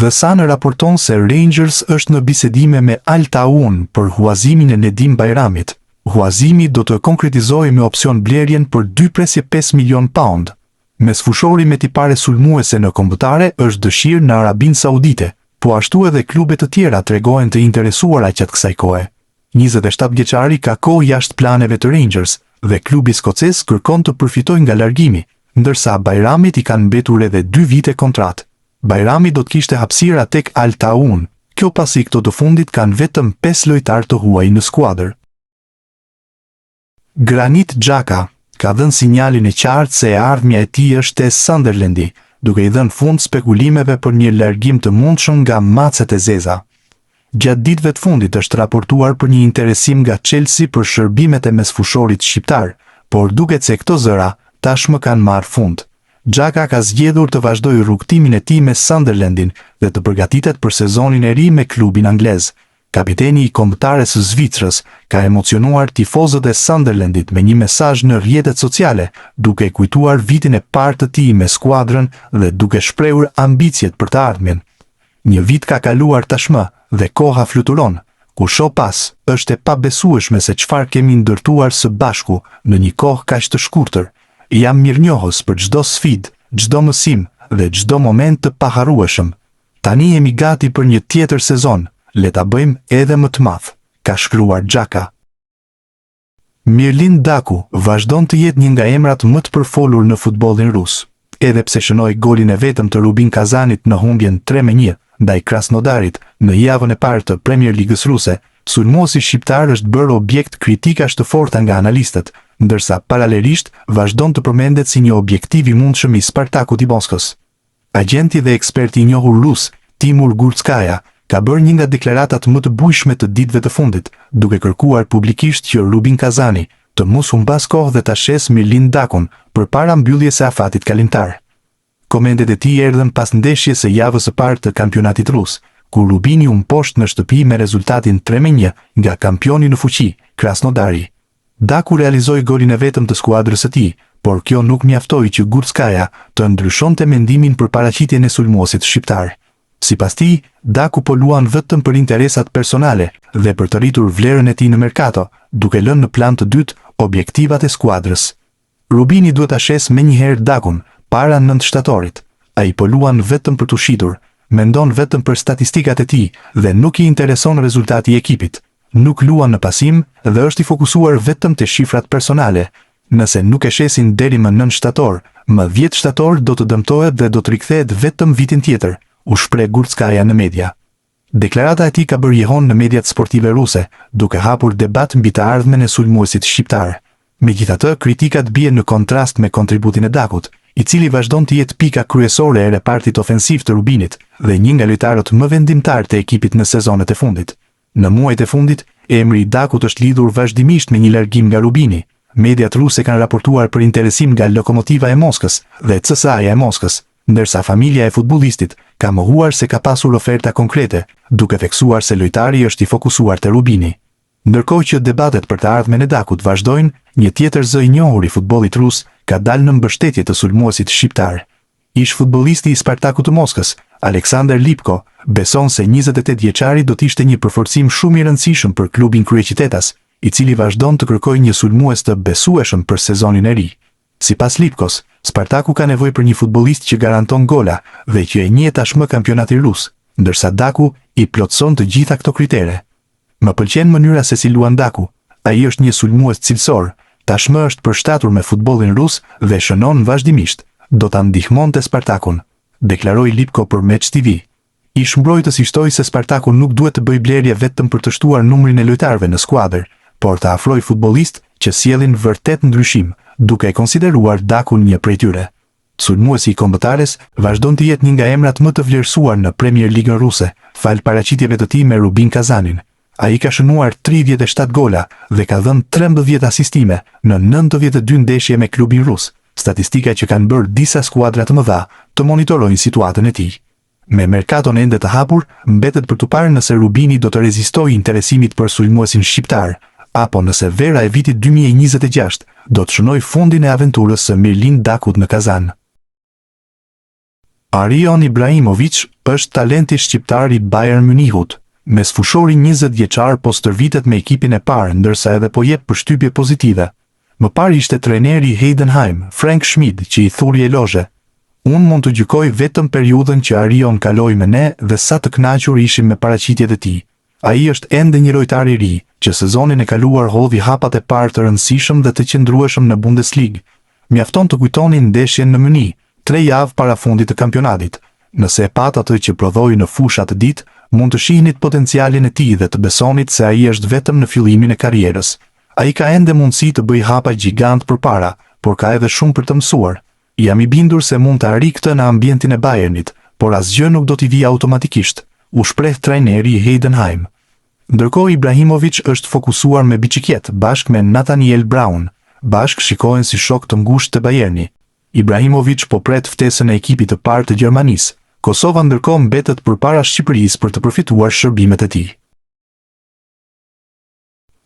The Sun raporton se Rangers është në bisedime me Al Taun për huazimin e Nedim Bajramit. Huazimi do të konkretizojë me opsion blerjen për 2.5 milion pound. Mesfushori me tipare sulmuese në kombëtare është dëshirë në Arabinë Saudite, po ashtu edhe klube të tjera tregojnë të interesuara gjatë kësaj kohe. 27 vjeçari ka kohë jashtë planeve të Rangers dhe klubi skocez kërkon të përfitojë nga largimi, ndërsa Bajramit i kanë mbetur edhe 2 vite kontratë. Bajrami do të kishte hapësira tek Al Taun, kjo pasi këto të fundit kanë vetëm 5 lojtarë të huaj në skuadër. Granit Xhaka ka dhënë sinjalin e qartë se ardhmja e tij është e Sunderlandi, duke i dhënë fund spekulimeve për një largim të mundshëm nga Macet e Zeza. Gjatë ditëve të fundit është raportuar për një interesim nga Chelsea për shërbimet e mesfushorit shqiptar, por duket se këto zëra tashmë kanë marrë fund. Xhaka ka zgjedhur të vazhdojë rrugtimin e tij me Sunderlandin dhe të përgatitet për sezonin e ri me klubin anglez. Kapiteni i kombëtares së Zvicrës ka emocionuar tifozët e Sunderlandit me një mesazh në rrjetet sociale, duke kujtuar vitin e parë të tij me skuadrën dhe duke shprehur ambicjet për të ardhmen. Një vit ka kaluar tashmë dhe koha fluturon, kusho pas është e pabesueshme se çfarë kemi ndërtuar së bashku në një kohë kaq të shkurtër. Jam mirënjohës për çdo sfidë, çdo mësim dhe çdo moment të paharrueshëm. Tani jemi gati për një tjetër sezon, le ta bëjmë edhe më të madh, ka shkruar Xhaka. Mirlin Daku vazhdon të jetë një nga emrat më të përfolur në futbollin rus. Edhe pse shënoi golin e vetëm të Rubin Kazanit në humbjen 3-1 ndaj Krasnodarit në javën e parë të Premier Ligës ruse, sulmuesi shqiptar është bërë objekt kritikash të forta nga analistët, ndërsa paralelisht vazhdon të përmendet si një objektiv i mundshëm i Spartakut i Moskës. Agjenti dhe eksperti i njohur rus, Timur Gurtskaja, ka bërë një nga deklaratat më të bujshme të ditëve të fundit, duke kërkuar publikisht që Rubin Kazani të mos humbas kohë dhe ta shes Mirlin Dakun përpara mbylljes së afatit kalimtar. Komendet e tij erdhën pas ndeshjes së javës së parë të kampionatit rus, ku Rubini u mposht në shtëpi me rezultatin 3-1 nga kampioni në fuqi, Krasnodari. Daku realizoi golin e vetëm të skuadrës së tij, por kjo nuk mjaftoi që Gurtskaja të ndryshonte mendimin për paraqitjen e sulmuesit shqiptar. Sipas tij, Daku po luan vetëm për interesat personale dhe për të rritur vlerën e tij në merkato, duke lënë në plan të dytë objektivat e skuadrës. Rubini duhet ta shes menjëherë Dakun para 9 shtatorit. Ai po luan vetëm për të shitur, mendon vetëm për statistikat e tij dhe nuk i intereson rezultati i ekipit. Nuk luan në pasim dhe është i fokusuar vetëm te shifrat personale. Nëse nuk e shesin deri më 9 shtator, më 10 shtator do të dëmtohet dhe do të rikthehet vetëm vitin tjetër, u shpreh Gurtskaja në media. Deklarata e tij ka bërë jehon në mediat sportive ruse, duke hapur debat mbi të ardhmen e sulmuesit shqiptar. Megjithatë, kritikat bien në kontrast me kontributin e Dakut, i cili vazhdon të jetë pika kryesore e repartit ofensiv të Rubinit dhe një nga lojtarët më vendimtar të ekipit në sezonet e fundit. Në muajt e fundit, emri i Dakut është lidhur vazhdimisht me një largim nga Rubini. Mediat ruse kanë raportuar për interesim nga Lokomotiva e Moskës dhe CSKA e Moskës, ndërsa familja e futbollistit ka mohuar se ka pasur oferta konkrete, duke theksuar se lojtari është i fokusuar te Rubini. Ndërkohë që debatet për të ardhmen e Dakut vazhdojnë, një tjetër zë i njohur i futbollit rus ka dalë në mbështetje të sulmuesit shqiptar. Ish futbollisti i Spartakut të Moskës, Aleksandar Lipko, beson se 28 vjeçari do të ishte një përforcim shumë i rëndësishëm për klubin kryeqytetas, i cili vazhdon të kërkojë një sulmues të besueshëm për sezonin e ri. Sipas Lipkos, Spartaku ka nevojë për një futbollist që garanton gola dhe që e njeh tashmë kampionatin rus, ndërsa Daku i plotson të gjitha këto kritere. Më pëlqen mënyra se si luan Daku. Ai është një sulmues cilësor, tashmë është përshtatur me futbollin rus dhe shënon vazhdimisht. Do ta ndihmonte Spartakun, deklaroi Lipko për Match TV. Ish mbrojtës i shtoi se Spartaku nuk duhet të bëjë blerje vetëm për të shtuar numrin e lojtarëve në skuadër, por të afrojë futbollistë që sjellin vërtet ndryshim, duke e konsideruar Dakun një prej tyre. Sulmuesi i kombëtares vazhdon të jetë një nga emrat më të vlerësuar në Premier Ligën ruse, fal paraqitjeve të tij me Rubin Kazanin. Ai ka shënuar 37 gola dhe ka dhënë 13 asistime në 92 ndeshje me klubin rus, statistika që kanë bërë disa skuadra të mëdha të monitorojnë situatën e tij. Me merkaton ende të hapur, mbetet për të parë nëse Rubini do të rezistojë interesimit për sulmuesin shqiptar, apo nëse vera e vitit 2026 do të shënojë fundin e aventurës së Mirlin Dakut në Kazan. Arion Ibrahimović është talenti shqiptar i Bayern Munichut, mesfushori 20 vjeçar po stërvitet me ekipin e parë ndërsa edhe po jep përshtypje pozitive. Më parë ishte trajneri i Heidenheim, Frank Schmid, që i thuri elozhe. Unë mund të gjykoj vetëm periudhën që Arion kaloi me ne dhe sa të kënaqur ishim me paraqitjet e tij. Ai është ende një lojtar i ri, që sezonin e kaluar hodhi hapat e parë të rëndësishëm dhe të qëndrueshëm në Bundesligë. Mjafton të kujtonin ndeshjen në Münih, 3 javë para fundit të kampionatit. Nëse e pat atë që prodhoi në fusha të ditë, mund të shihnit potencialin e tij dhe të besonit se ai është vetëm në fillimin e karrierës. Ai ka ende mundësi të bëjë hapa gjigant përpara, por ka edhe shumë për të mësuar. Jam i bindur se mund të arrijë këtë në ambientin e Bayernit, por asgjë nuk do t'i vijë automatikisht, u shpreh trajneri i Heidenheim. Ndërkohë Ibrahimovic është fokusuar me biçikletë bashkë me Nathaniel Brown, bashkë shikohen si shok të ngushtë të Bayernit. Ibrahimovic po pret ftesën e ekipit të parë të Gjermanisë. Kosova ndërkohë mbetet përpara Shqipërisë për të përfituar shërbimet e tij.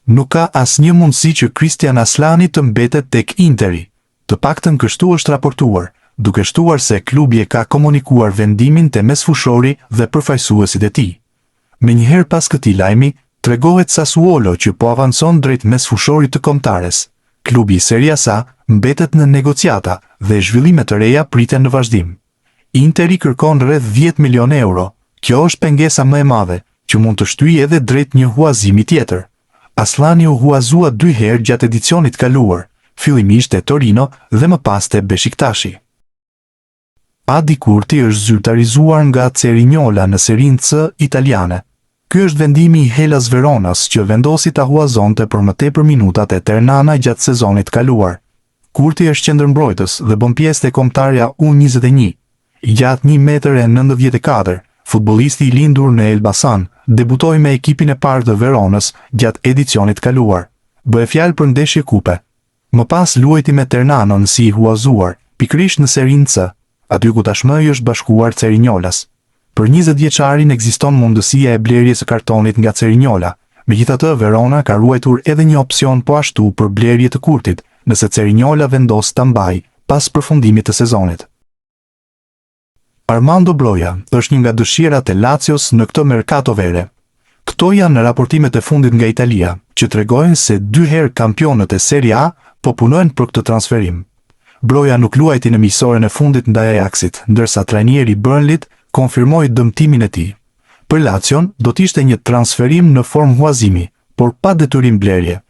Nuk ka asnjë mundësi që Christian Aslani të mbetet tek Interi. Të paktën kështu është raportuar, duke shtuar se klubi e ka komunikuar vendimin te mesfushori dhe përfaqësuesit e tij. Menjëherë pas këtij lajmi, tregohet Sassuolo që po avancon drejt mesfushorit të kombëtares. Klubi i Serie A mbetet në negociata dhe zhvillime të reja priten në vazhdim. Interi kërkon rreth 10 milion euro. Kjo është pengesa më e madhe, që mund të shtyjë edhe drejt një huazimi tjetër. Aslani u huazua 2 herë gjatë edicionit kaluar, fillimisht te Torino dhe më pas te Beşiktashi. Adi Kurti është zyrtarizuar nga Cerignola në Serinë C italiane. Ky është vendimi i Hellas Veronas që vendosi ta huazonte për më tepër minutat e Ternana gjatë sezonit kaluar. Kurti është qendërmbrojtës dhe bën pjesë te kombëtarja U21. I gjatë 1,94 m, futbollisti i lindur në Elbasan debutoi me ekipin e parë të Veronës gjatë edicionit kaluar. Bëhet fjalë për ndeshje kupe. Më pas luajti me Ternanon si i huazuar, pikërisht në Serinë C, aty ku tashmë i është bashkuar Cerignolas. Për 20 vjeçarin ekziston mundësia e blerjes së kartonit nga Cerignola. Megjithatë, Verona ka ruajtur edhe një opsion po ashtu për blerje të Kurtit, nëse Cerignola vendos ta mbajë pas përfundimit të sezonit. Armando Broja është një nga dëshirat e Lazios në këtë mercato vere. Këto janë në raportimet e fundit nga Italia, që tregojnë se 2 herë kampionët e Serie A po punojnë për këtë transferim. Broja nuk luajti në miqësorën e fundit ndaj Ajaxit, ndërsa trajneri i Burnleyt konfirmoi dëmtimin e tij. Për Lazion do të ishte një transferim në formë huazimi, por pa detyrim blerje.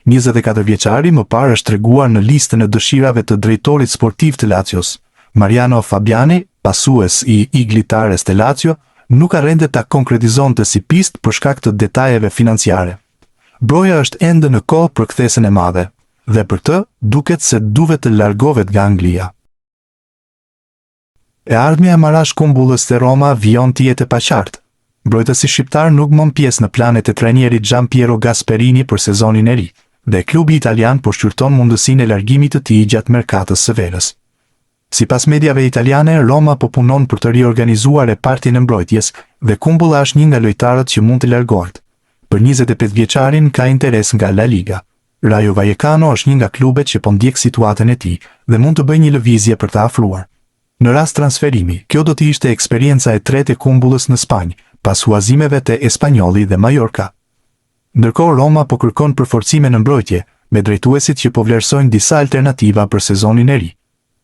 24 vjeçari më parë është treguar në listën e dëshirave të drejtorit sportiv të Lazios. Mariano Fabiani, pasues i Iglitares të Lazio, nuk arrente ta konkretizonte si pistë për shkak të detajeve financiare. Broja është ende në kohë për kthesën e madhe, dhe për këtë duket se duhet të largohet nga Anglia. E ardhmja e Marash Kumbullës te Roma vijon të jetë e paqartë. Mbrojtësi shqiptar nuk mban pjesë në planet e trajnerit Gianpiero Gasperini për sezonin e ri, dhe klubi italian po shqyrton mundësinë e largimit të tij gjatë merkatës së verës. Sipas mediave italiane, Roma po punon për të riorganizuar repartin e mbrojtjes dhe Kumbulla është një nga lojtarët që mund të largohet. Për 25 vjeçarin ka interes nga La Liga. Rayo Vallecano është një nga klubet që po ndjek situatën e tij dhe mund të bëjë një lëvizje për të afruar. Në rast transferimi, kjo do të ishte eksperienca e tretë e Kumbullës në Spanjë, pas huazimeve te Espanyoli dhe Mallorca. Ndërkohë Roma po kërkon përforcime në mbrojtje, me drejtuesit që po vlerësojnë disa alternativa për sezonin e ri.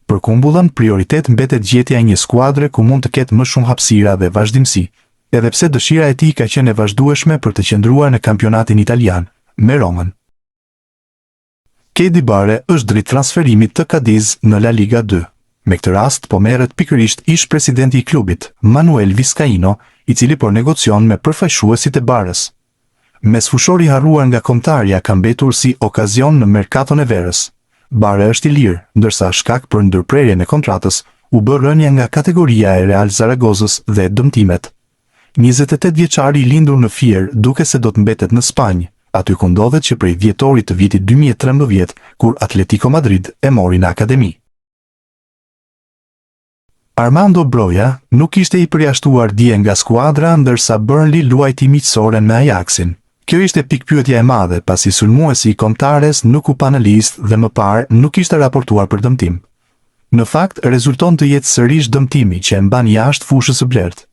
Për Kumbullën, prioritet mbetet gjetja e një skuadre ku mund të ketë më shumë hapësira dhe vazhdimsi, edhe pse dëshira e tij ka qenë e vazhdueshme për të qëndruar në kampionatin italian, me Romën. Kedi Bare është drejt transferimit të Cadiz në La Liga 2. Me këtë rast po merret pikërisht ish presidenti i klubit, Manuel Vizcaino, i cili po negocion me përfaqësuesit e Barës. Mesfushori harruar nga kombëtarja ka mbetur si okazion në merkaton e verës. Bare është i lirë, ndërsa shkak për ndërprerjen e kontratës, u bë rënja nga kategoria e Real Zaragozës dhe dëmtimet. 28 vjeçari i lindur në Fier duke se do të mbetet në Spanjë, aty ku ndodhet që prej dhjetorit të vitit 2013, kur Atletico Madrid e mori në akademi. Armando Broja nuk ishte i përjashtuar dje nga skuadra, ndërsa Burnley luajti miqësore me Ajaxin. Kjo ishte pikpyetja e madhe, pasi sulmuesi i kombëtares nuk u pa në listë dhe më parë nuk ishte raportuar për dëmtim. Në fakt, rezulton të jetë sërish dëmtimi që e mban jashtë fushës së blertë.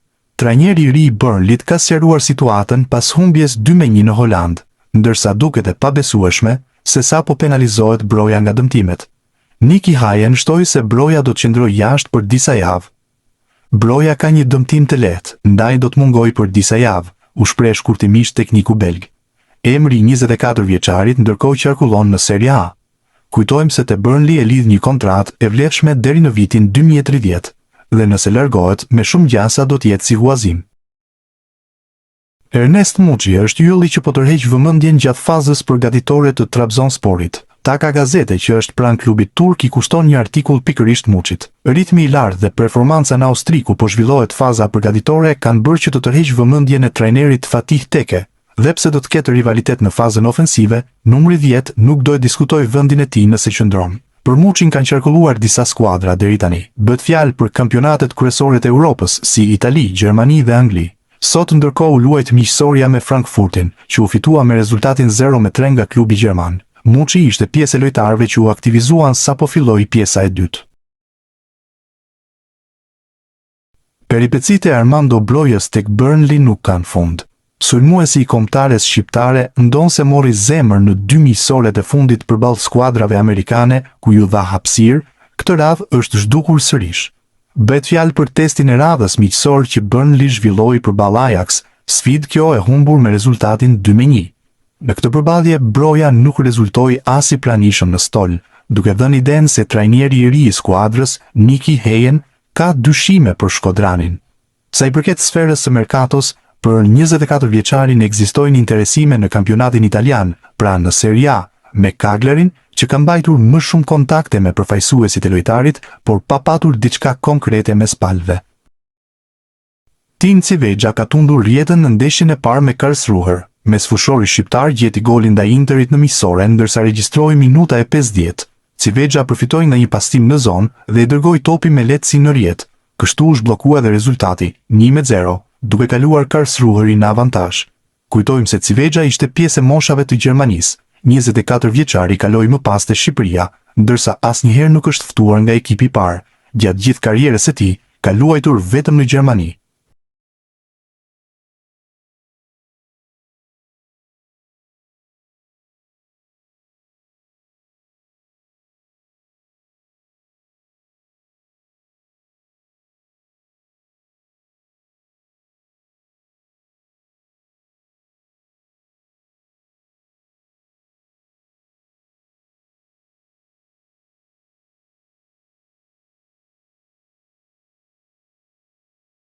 Trajneri i ri i Burnleyt ka sqaruar situatën pas humbjes 2-1 në Holand, ndërsa duket e pabesueshme se sa po penalizohet Broja nga dëmtimet. Nicky Hayen shtoi se Broja do të qëndrojë jashtë për disa javë. Broja ka një dëmtim të lehtë, ndaj do të mungojë për disa javë, u shpreh shkurtimisht tekniku belg. Emri i 24 vjeçarit ndërkohë qarkullon në Serie A. Kujtojmë se te Burnley e lidh një kontratë e vlefshme deri në vitin 2030 dhe nëse largohet me shumë gjasa do të jetë si huazim. Ernest Muçi është ylli që po tërheq vëmendjen gjatë fazës përgatitore të Trabzonsporit. Taka Gazete që është pranë klubit turk I kushton një artikull pikërisht Muçit. Ritmi I lartë dhe performanca në Austri ku po zhvillohet faza përgatitore kanë bërë që të tërheq vëmendjen e trajnerit Fatih Teke, dhe pse do të ketë rivalitet në fazën ofensive, numri 10 nuk do të diskutojë vendin e tij nëse qëndron. Për Muçin kanë qarkulluar disa skuadra deri tani. Bëhet fjalë për kampionatet kryesore të Europës si Itali, Gjermani dhe Angli. Sot ndërkohë u luajt miqësoria me Frankfurtin, që u fitua me rezultatin 0-3 nga klubi gjerman. Muçi ishte pjesë e lojtarëve që u aktivizuan sapo filloi pjesa e dytë. Peripecitë e Armando Brojës tek Burnley nuk kanë fund. Sulmuesi I kombëtares shqiptare ndonse mori zemër në 2 miqësoret e fundit përballë skuadrave amerikane ku ju dha hapësirë, këtë radhë është zhdukur sërish. Bëhet fjalë për testin e radhës miqësor që Burnley zhvilloi përballë Ajax, sfidë kjo e humbur me rezultatin 2-1. Në këtë përballje Broja nuk rezultoi as I pranishëm në stol, duke dhënë idenë se trajneri I ri I skuadrës, Nicky Hayen, ka dyshime për Shkodranin. Sa I përket sferës së merkatos, për 24 vjeçarin ekzistojnë interesime në kampionatin italian, pra në Serie A, me Cagliarin, që ka mbajtur më shumë kontakte me përfaqësuesit e lojtarit, por pa patur diçka konkrete mes palëve. Tim Civegja ka tundur rjetën në ndeshjen e parë me Karlsruher. Mes fushori shqiptar gjeti golin ndaj Interit në miqësore ndërsa regjistroi minuta e 50. Civegja përfitoi nga një pastim në zonë dhe I dërgoi topin me lehtësi në rjet. Kështu u zhbllokua edhe rezultati, 1-0, duke kaluar Karlsruheri në avantazh. Kujtojmë se Civegja ishte pjesë e moshave të Gjermanisë. 24 vjeçari kaloi më pas te Shqipëria, ndërsa asnjëherë nuk është ftuar nga ekipi I parë. Gjatë gjithë karrierës së tij, ka luajtur vetëm në Gjermani.